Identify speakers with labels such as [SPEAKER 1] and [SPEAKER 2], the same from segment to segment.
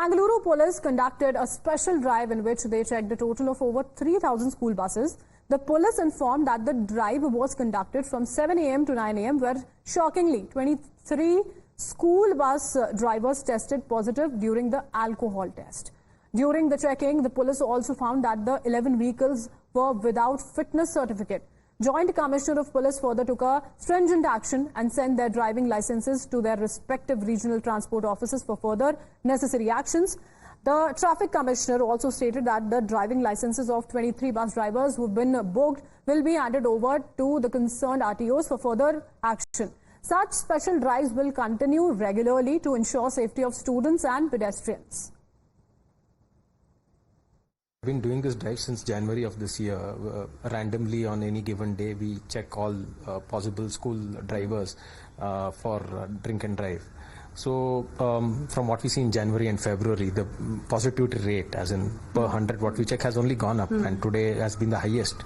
[SPEAKER 1] Bengaluru police conducted a special drive in which they checked a total of over 3,000 school buses. The police informed that the drive was conducted from 7 a.m. to 9 a.m. where shockingly 23 school bus drivers tested positive during the alcohol test. During the checking, the police also found that the 11 vehicles were without fitness certificate. Joint Commissioner of Police further took a stringent action and sent their driving licenses to their respective regional transport offices for further necessary actions. The Traffic Commissioner also stated that the driving licenses of 23 bus drivers who have been booked will be handed over to the concerned RTOs for further action. Such special drives will continue regularly to ensure safety of students and pedestrians.
[SPEAKER 2] We've been doing this drive since January of this year. Randomly on any given day, we check all possible school drivers for drink and drive. So from what we see in January and February, the positivity rate, as in per 100 what we check, has only gone up, and today has been the highest.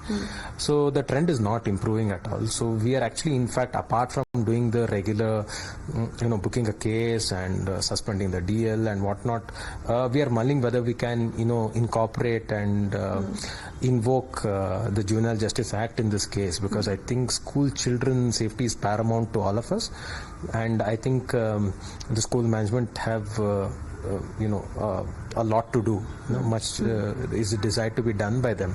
[SPEAKER 2] So the trend is not improving at all. So we are actually, in fact, apart from doing the regular, booking a case and suspending the DL and whatnot, we are mulling whether we can, incorporate and invoke the Juvenile Justice Act in this case, because I think school children safety is paramount to all of us, and I think the school management have a lot to do. Much is desired to be done by them.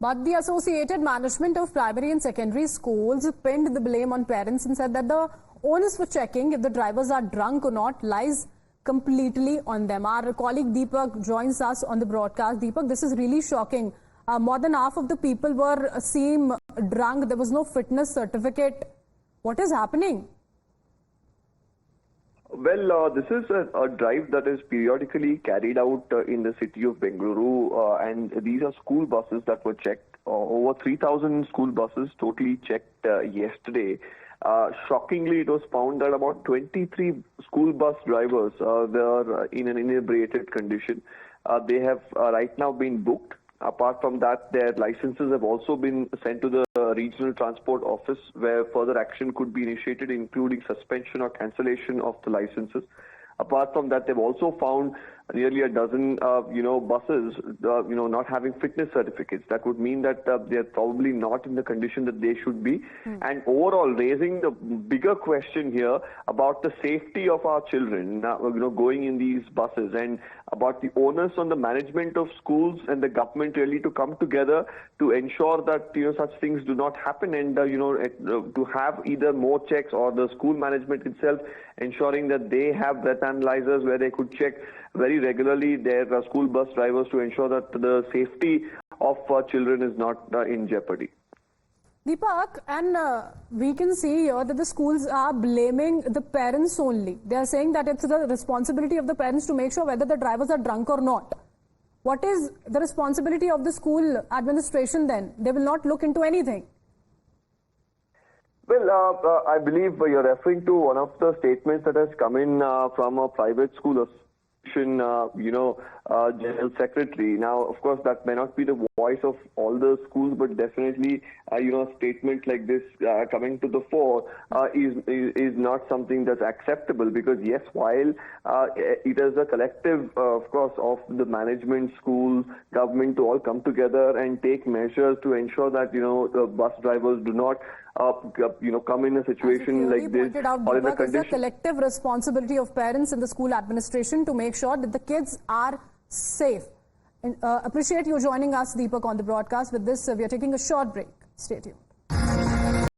[SPEAKER 1] But the Associated Management of Primary and Secondary Schools pinned the blame on parents and said that the onus for checking if the drivers are drunk or not lies completely on them. Our colleague Deepak joins us on the broadcast. Deepak, this is really shocking. More than half of the people were seen drunk. There was no fitness certificate. What is happening?
[SPEAKER 3] Well, this is a drive that is periodically carried out in the city of Bengaluru, and these are school buses that were checked. Over 3,000 school buses totally checked yesterday. Shockingly, it was found that about 23 school bus drivers were in an inebriated condition. They have right now been booked. Apart from that, their licenses have also been sent to the regional transport office, where further action could be initiated, including suspension or cancellation of the licenses. Apart from that, they've also found nearly a dozen, buses, not having fitness certificates. That would mean that they're probably not in the condition that they should be. And overall, raising the bigger question here about the safety of our children, going in these buses, and about the onus on the management of schools and the government really to come together to ensure that such things do not happen, and to have either more checks or the school management itself ensuring that they have breath analyzers where they could check very regularly their school bus drivers to ensure that the safety of children is not in jeopardy.
[SPEAKER 1] Deepak, and we can see here that the schools are blaming the parents only. They are saying that it's the responsibility of the parents to make sure whether the drivers are drunk or not. What is the responsibility of the school administration then? They will not look into anything.
[SPEAKER 3] Well, I believe you're referring to one of the statements that has come in from a private school association, general secretary. Now, of course, that may not be the voice of all the schools, but definitely, a statement like this coming to the fore is not something that's acceptable, because yes, while it is a collective, of course, of the management, schools, government to all come together and take measures to ensure that, the bus drivers do not come in a situation like this, or in a condition.
[SPEAKER 1] It's a collective responsibility of parents and the school administration to make sure that the kids are safe. And, appreciate you joining us, Deepak, on the broadcast. With this, we are taking a short break. Stay tuned.